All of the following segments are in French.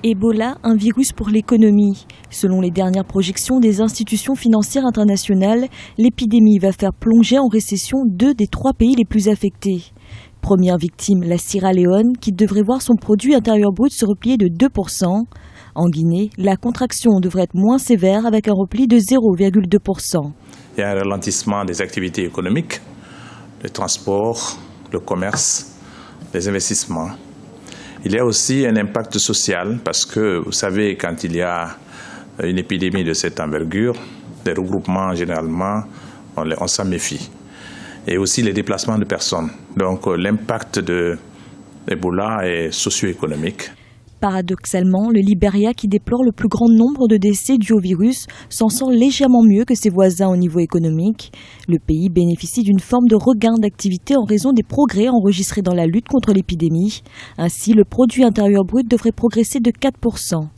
Ebola, un virus pour l'économie. Selon les dernières projections des institutions financières internationales, l'épidémie va faire plonger en récession 2 des 3 pays les plus affectés. Première victime, la Sierra Leone, qui devrait voir son produit intérieur brut se replier de 2%. En Guinée, la contraction devrait être moins sévère avec un repli de 0,2%. Il y a un ralentissement des activités économiques, le transport, le commerce, les investissements. Il y a aussi un impact social parce que, vous savez, quand il y a une épidémie de cette envergure, les regroupements, généralement, on s'en méfie. Et aussi les déplacements de personnes. Donc l'impact de Ebola est socio-économique. Paradoxalement, le Libéria, qui déplore le plus grand nombre de décès dus au virus, s'en sort légèrement mieux que ses voisins au niveau économique. Le pays bénéficie d'une forme de regain d'activité en raison des progrès enregistrés dans la lutte contre l'épidémie. Ainsi, le produit intérieur brut devrait progresser de 4%.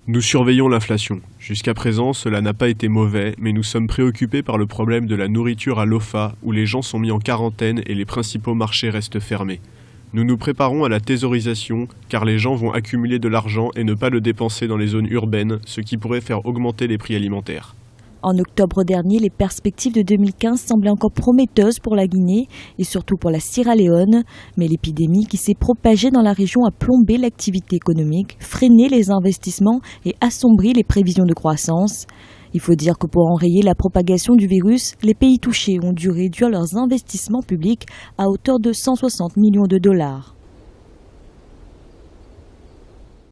Nous surveillons l'inflation. Jusqu'à présent, cela n'a pas été mauvais, mais nous sommes préoccupés par le problème de la nourriture à l'OFA, où les gens sont mis en quarantaine et les principaux marchés restent fermés. Nous nous préparons à la thésaurisation, car les gens vont accumuler de l'argent et ne pas le dépenser dans les zones urbaines, ce qui pourrait faire augmenter les prix alimentaires. En octobre dernier, les perspectives de 2015 semblaient encore prometteuses pour la Guinée et surtout pour la Sierra Leone. Mais l'épidémie qui s'est propagée dans la région a plombé l'activité économique, freiné les investissements et assombri les prévisions de croissance. Il faut dire que pour enrayer la propagation du virus, les pays touchés ont dû réduire leurs investissements publics à hauteur de 160 millions de dollars.